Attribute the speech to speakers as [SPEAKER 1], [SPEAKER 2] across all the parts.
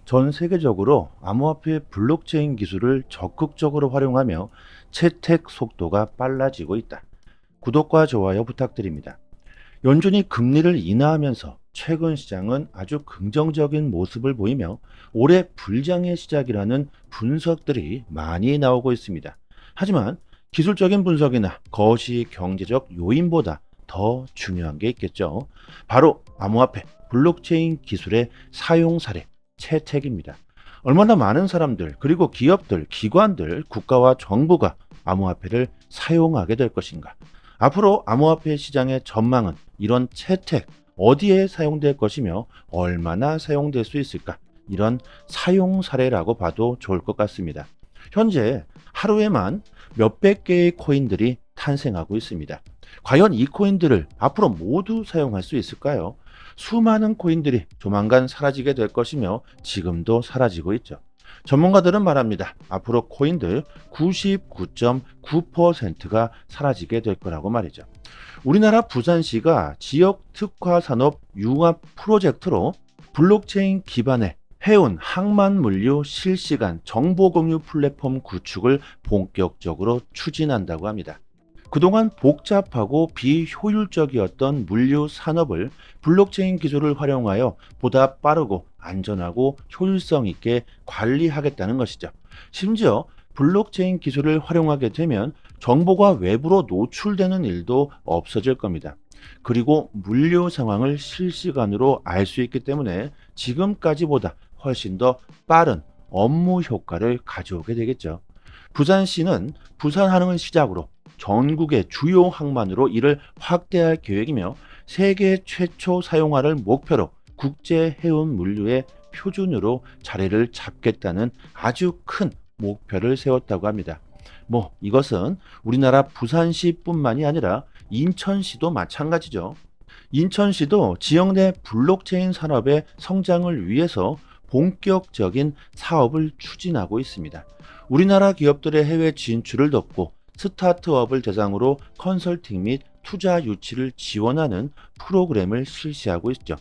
[SPEAKER 1] 전 세계적으로 암호화폐 블록체인 기술을 적극적으로 활용하며 채택 속도가 빨라지고 있다. 구독과 좋아요 부탁드립니다. 연준이 금리를 인하하면서 최근 시장은 아주 긍정적인 모습을 보이며 올해 불장의 시작이라는 분석들이 많이 나오고 있습니다. 하지만 기술적인 분석이나 거시 경제적 요인보다 더 중요한 게 있겠죠. 바로 암호화폐 블록체인 기술의 사용 사례, 채택입니다. 얼마나 많은 사람들, 그리고 기업들, 기관들, 국가와 정부가 암호화폐를 사용하게 될 것인가? 앞으로 암호화폐 시장의 전망은 이런 채택, 어디에 사용될 것이며 얼마나 사용될 수 있을까? 이런 사용 사례라고 봐도 좋을 것 같습니다. 현재 하루에만 몇백 개의 코인들이 탄생하고 있습니다. 과연 이 코인들을 앞으로 모두 사용할 수 있을까요? 수많은 코인들이 조만간 사라지게 될 것이며 지금도 사라지고 있죠. 전문가들은 말합니다. 앞으로 코인들 99.9%가 사라지게 될 거라고 말이죠. 우리나라 부산시가 지역 특화 산업 융합 프로젝트로 블록체인 기반의 해운 항만 물류 실시간 정보 공유 플랫폼 구축을 본격적으로 추진한다고 합니다. 그동안 복잡하고 비효율적이었던 물류 산업을 블록체인 기술을 활용하여 보다 빠르고 안전하고 효율성 있게 관리하겠다는 것이죠. 심지어 블록체인 기술을 활용하게 되면 정보가 외부로 노출되는 일도 없어질 겁니다. 그리고 물류 상황을 실시간으로 알 수 있기 때문에 지금까지보다 훨씬 더 빠른 업무 효과를 가져오게 되겠죠. 부산시는 부산항을 시작으로 전국의 주요 항만으로 이를 확대할 계획이며 세계 최초 사용화를 목표로 국제 해운 물류의 표준으로 자리를 잡겠다는 아주 큰 목표를 세웠다고 합니다. 이것은 우리나라 부산시뿐만이 아니라 인천시도 마찬가지죠. 인천시도 지역 내 블록체인 산업의 성장을 위해서 본격적인 사업을 추진하고 있습니다. 우리나라 기업들의 해외 진출을 돕고 스타트업을 대상으로 컨설팅 및 투자 유치를 지원하는 프로그램을 실시하고 있죠.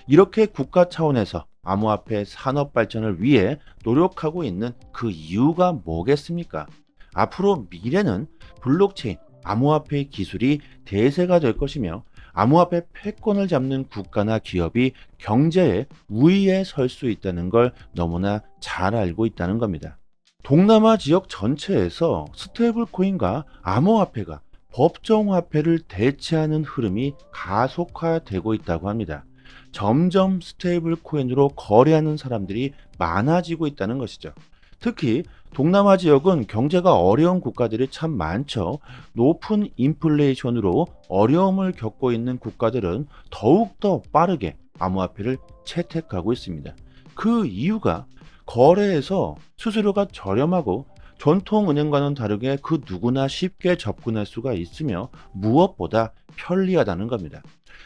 [SPEAKER 1] 이렇게 국가 차원에서 암호화폐 산업 발전을 위해 노력하고 있는 그 이유가 뭐겠습니까? 앞으로 미래는 블록체인, 암호화폐 기술이 대세가 될 것이며 암호화폐 패권을 잡는 국가나 기업이 경제의 우위에 설 수 있다는 걸 너무나 잘 알고 있다는 겁니다. 동남아 지역 전체에서 스테이블 코인과 암호화폐가 법정화폐를 대체하는 흐름이 가속화되고 있다고 합니다. 점점 스테이블 코인으로 거래하는 사람들이 많아지고 있다는 것이죠. 특히 동남아 지역은 경제가 어려운 국가들이 참 많죠. 높은 인플레이션으로 어려움을 겪고 있는 국가들은 더욱더 빠르게 암호화폐를 채택하고 있습니다. 그 이유가 거래에서 수수료가 저렴하고 전통은행과는 다르게 그 누구나 쉽게 접근할 수가 있으며 무엇보다 편리하다는 겁니다.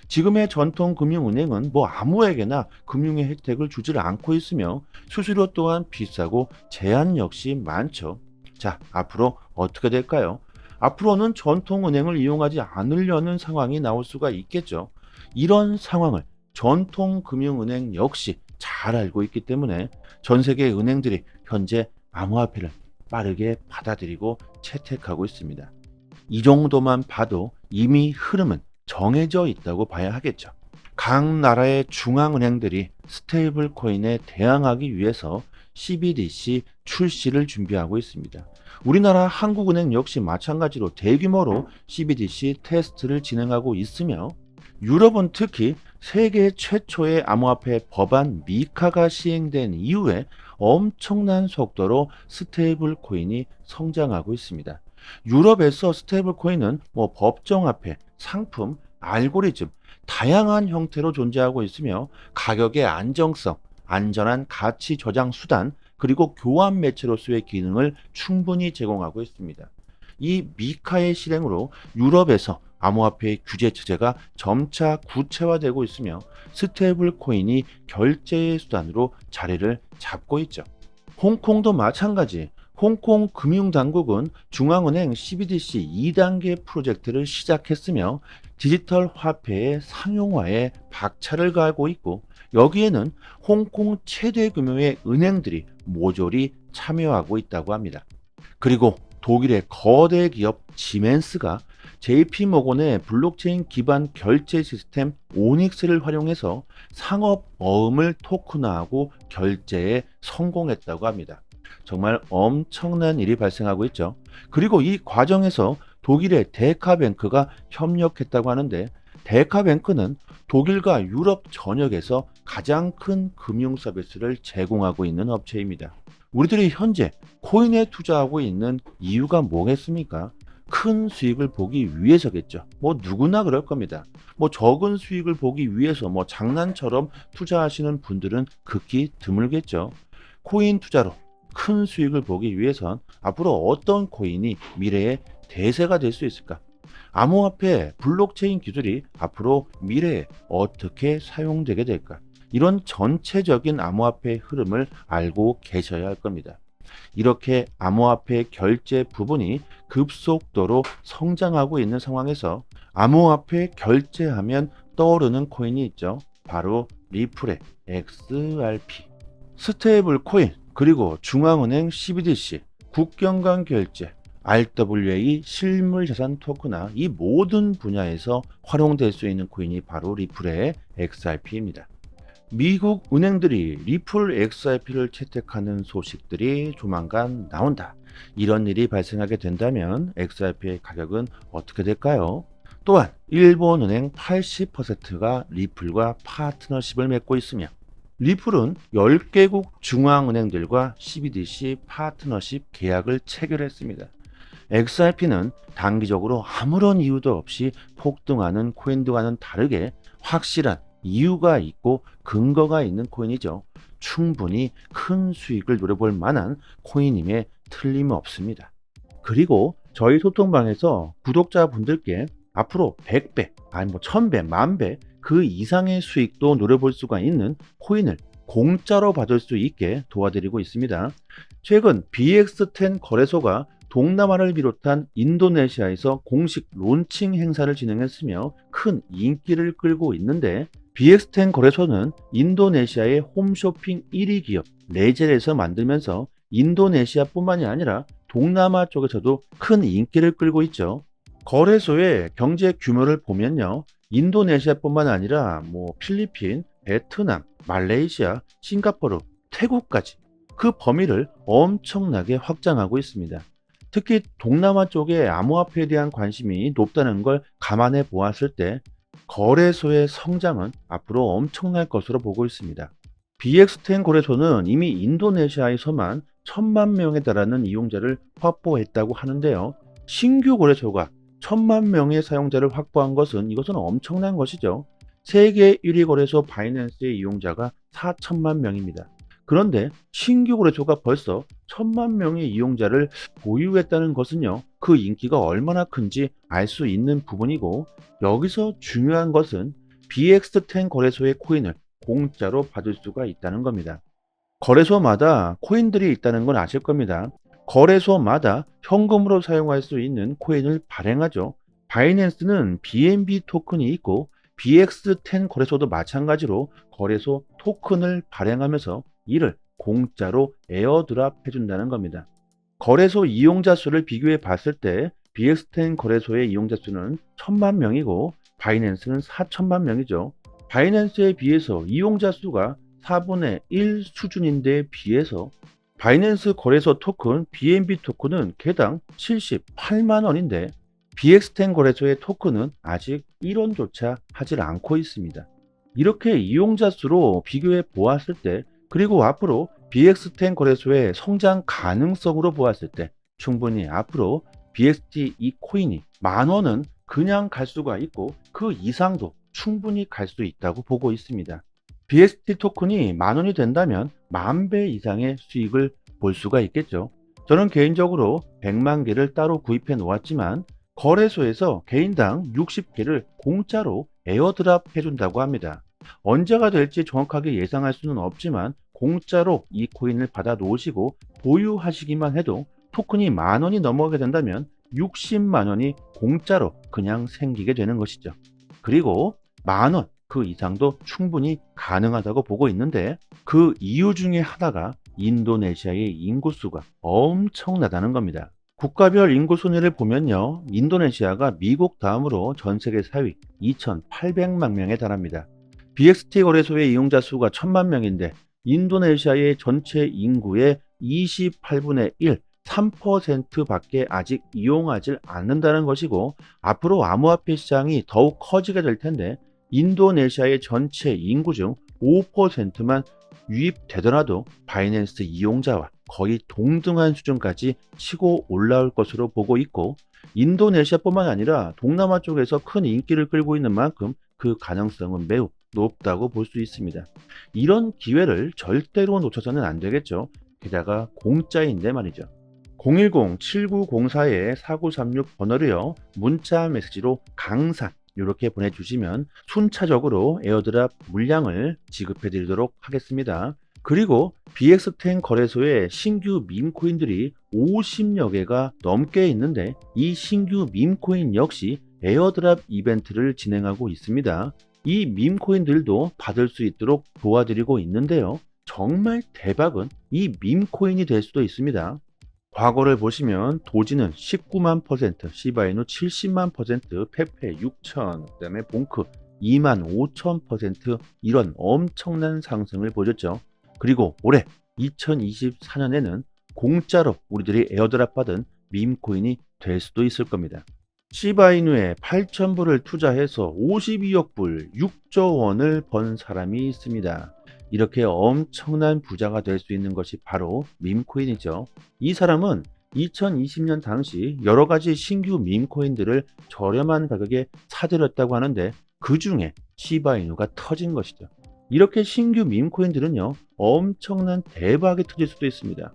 [SPEAKER 1] 지금의 전통금융은행은 아무에게나 금융의 혜택을 주질 않고 있으며 수수료 또한 비싸고 제한 역시 많죠. 자, 앞으로 어떻게 될까요? 앞으로는 전통은행을 이용하지 않으려는 상황이 나올 수가 있겠죠. 이런 상황을 전통금융은행 역시 잘 알고 있기 때문에 전 세계 은행들이 현재 암호화폐를 빠르게 받아들이고 채택하고 있습니다. 이 정도만 봐도 이미 흐름은 정해져 있다고 봐야 하겠죠. 각 나라의 중앙은행들이 스테이블 코인에 대항하기 위해서 CBDC 출시를 준비하고 있습니다. 우리나라 한국은행 역시 마찬가지로 대규모로 CBDC 테스트를 진행하고 있으며 유럽은 특히 세계 최초의 암호화폐 법안 미카가 시행된 이후에 엄청난 속도로 스테이블 코인이 성장하고 있습니다. 유럽에서 스테이블 코인은 법정화폐, 상품, 알고리즘, 다양한 형태로 존재하고 있으며 가격의 안정성, 안전한 가치 저장 수단, 그리고 교환 매체로서의 기능을 충분히 제공하고 있습니다. 이 미카의 실행으로 유럽에서 암호화폐의 규제 체제가 점차 구체화되고 있으며 스테이블 코인이 결제의 수단으로 자리를 잡고 있죠. 홍콩도 마찬가지. 홍콩 금융당국은 중앙은행 CBDC 2단계 프로젝트를 시작했으며 디지털 화폐의 상용화에 박차를 가하고 있고 여기에는 홍콩 최대 규모의 은행들이 모조리 참여하고 있다고 합니다. 그리고 독일의 거대 기업 지멘스가 JP모건의 블록체인 기반 결제 시스템 오닉스를 활용해서 상업 어음을 토큰화하고 결제에 성공했다고 합니다. 정말 엄청난 일이 발생하고 있죠. 그리고 이 과정에서 독일의 데카뱅크가 협력했다고 하는데, 데카뱅크는 독일과 유럽 전역에서 가장 큰 금융 서비스를 제공하고 있는 업체입니다. 우리들이 현재 코인에 투자하고 있는 이유가 뭐겠습니까? 큰 수익을 보기 위해서겠죠. 뭐 누구나 그럴 겁니다. 뭐 적은 수익을 보기 위해서 뭐 장난처럼 투자하시는 분들은 극히 드물겠죠. 코인 투자로 큰 수익을 보기 위해선 앞으로 어떤 코인이 미래의 대세가 될 수 있을까? 암호화폐, 블록체인 기술이 앞으로 미래에 어떻게 사용되게 될까? 이런 전체적인 암호화폐 흐름을 알고 계셔야 할 겁니다. 이렇게 암호화폐 결제 부분이 급속도로 성장하고 있는 상황에서 암호화폐 결제하면 떠오르는 코인이 있죠. 바로 리플의 XRP. 스테이블 코인, 그리고 중앙은행 CBDC, 국경 간 결제, RWA 실물 자산 토큰화, 이 모든 분야에서 활용될 수 있는 코인이 바로 리플의 XRP입니다. 미국 은행들이 리플 XRP를 채택하는 소식들이 조만간 나온다. 이런 일이 발생하게 된다면 XRP의 가격은 어떻게 될까요? 또한 일본 은행 80%가 리플과 파트너십을 맺고 있으며, 리플은 10개국 중앙은행들과 CBDC 파트너십 계약을 체결했습니다. XRP는 단기적으로 아무런 이유도 없이 폭등하는 코인들과는 다르게 확실한 이유가 있고 근거가 있는 코인이죠. 충분히 큰 수익을 노려볼 만한 코인임에 틀림없습니다. 그리고 저희 소통방에서 구독자분들께 앞으로 100배, 아니 1000배, 10,000배 그 이상의 수익도 노려볼 수가 있는 코인을 공짜로 받을 수 있게 도와드리고 있습니다. 최근 BX10 거래소가 동남아를 비롯한 인도네시아에서 공식 론칭 행사를 진행했으며 큰 인기를 끌고 있는데, BX10 거래소는 인도네시아의 홈쇼핑 1위 기업 레젤에서 만들면서 인도네시아뿐만이 아니라 동남아 쪽에서도 큰 인기를 끌고 있죠. 거래소의 경제 규모를 보면요, 인도네시아뿐만 아니라 필리핀, 베트남, 말레이시아, 싱가포르, 태국까지 그 범위를 엄청나게 확장하고 있습니다. 특히 동남아 쪽에 암호화폐에 대한 관심이 높다는 걸 감안해 보았을 때 거래소의 성장은 앞으로 엄청날 것으로 보고 있습니다. BX10 거래소는 이미 인도네시아에서만 1,000만 명에 달하는 이용자를 확보했다고 하는데요. 신규 거래소가 1,000만 명의 사용자를 확보한 것은 이것은 엄청난 것이죠. 세계 1위 거래소 바이낸스의 이용자가 4천만 명입니다. 그런데 신규 거래소가 벌써 1,000만 명의 이용자를 보유했다는 것은요, 그 인기가 얼마나 큰지 알 수 있는 부분이고, 여기서 중요한 것은 BX10 거래소의 코인을 공짜로 받을 수가 있다는 겁니다. 거래소마다 코인들이 있다는 건 아실 겁니다. 거래소마다 현금으로 사용할 수 있는 코인을 발행하죠. 바이낸스는 BNB 토큰이 있고, BX10 거래소도 마찬가지로 거래소 토큰을 발행하면서 이를 공짜로 에어드랍 해준다는 겁니다. 거래소 이용자 수를 비교해 봤을 때 BX10 거래소의 이용자 수는 1,000만 명이고 바이낸스는 4천만 명이죠. 바이낸스에 비해서 이용자 수가 4분의 1 수준인데 비해서 바이낸스 거래소 토큰 BNB 토큰은 개당 78만 원인데 BX10 거래소의 토큰은 아직 1원조차 하질 않고 있습니다. 이렇게 이용자 수로 비교해 보았을 때, 그리고 앞으로 BX10 거래소의 성장 가능성으로 보았을 때 충분히 앞으로 BXT 이 코인이 10,000원은 그냥 갈 수가 있고 그 이상도 충분히 갈 수 있다고 보고 있습니다. BXT 토큰이 10,000원이 된다면 10,000배 이상의 수익을 볼 수가 있겠죠. 저는 개인적으로 100만 개를 따로 구입해 놓았지만 거래소에서 개인당 60개를 공짜로 에어드랍 해준다고 합니다. 언제가 될지 정확하게 예상할 수는 없지만 공짜로 이 코인을 받아 놓으시고 보유하시기만 해도 토큰이 10,000원이 넘어가게 된다면 60만 원이 공짜로 그냥 생기게 되는 것이죠. 그리고 10,000원, 그 이상도 충분히 가능하다고 보고 있는데, 그 이유 중에 하나가 인도네시아의 인구수가 엄청나다는 겁니다. 국가별 인구 순위를 보면요, 인도네시아가 미국 다음으로 전 세계 4위 2,800만 명에 달합니다. BXT 거래소의 이용자 수가 1,000만 명인데 인도네시아의 전체 인구의 28분의 1, 3%밖에 아직 이용하지 않는다는 것이고, 앞으로 암호화폐 시장이 더욱 커지게 될 텐데 인도네시아의 전체 인구 중 5%만 유입되더라도 바이낸스 이용자와 거의 동등한 수준까지 치고 올라올 것으로 보고 있고, 인도네시아뿐만 아니라 동남아 쪽에서 큰 인기를 끌고 있는 만큼 그 가능성은 매우 높다고 볼 수 있습니다. 이런 기회를 절대로 놓쳐서는 안 되겠죠. 게다가 공짜인데 말이죠. 010-7904-4936 번호로요, 문자 메시지로 강산 이렇게 보내주시면 순차적으로 에어드랍 물량을 지급해 드리도록 하겠습니다. 그리고 BX10 거래소에 신규 밈코인들이 50여 개가 넘게 있는데, 이 신규 밈코인 역시 에어드랍 이벤트를 진행하고 있습니다. 이 밈코인들도 받을 수 있도록 도와드리고 있는데요, 정말 대박은 이 밈코인이 될 수도 있습니다. 과거를 보시면 도지는 19만 %, 시바이누 70만 %, 페페 6천, 그 다음에 봉크 2만 5천 %, 이런 엄청난 상승을 보였죠. 그리고 올해 2024년에는 공짜로 우리들이 에어드랍 받은 밈코인이 될 수도 있을 겁니다. 시바이누에 8,000불을 투자해서 52억 불, 6조 원을 번 사람이 있습니다. 이렇게 엄청난 부자가 될 수 있는 것이 바로 밈코인이죠. 이 사람은 2020년 당시 여러 가지 신규 밈코인들을 저렴한 가격에 사들였다고 하는데, 그 중에 시바이누가 터진 것이죠. 이렇게 신규 밈코인들은요, 엄청난 대박이 터질 수도 있습니다.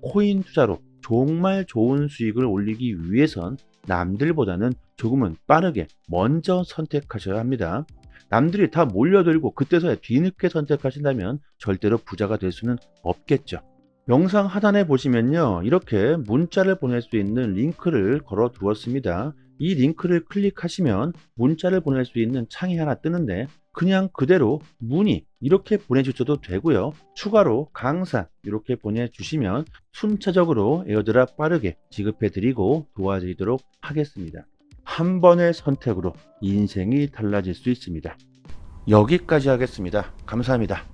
[SPEAKER 1] 코인 투자로 정말 좋은 수익을 올리기 위해선 남들보다는 조금은 빠르게 먼저 선택하셔야 합니다. 남들이 다 몰려들고 그때서야 뒤늦게 선택하신다면 절대로 부자가 될 수는 없겠죠. 영상 하단에 보시면요, 이렇게 문자를 보낼 수 있는 링크를 걸어 두었습니다. 이 링크를 클릭하시면 문자를 보낼 수 있는 창이 하나 뜨는데, 그냥 그대로 문의 이렇게 보내주셔도 되고요, 추가로 강사 이렇게 보내주시면 순차적으로 에어드랍 빠르게 지급해 드리고 도와드리도록 하겠습니다. 한 번의 선택으로 인생이 달라질 수 있습니다. 여기까지 하겠습니다. 감사합니다.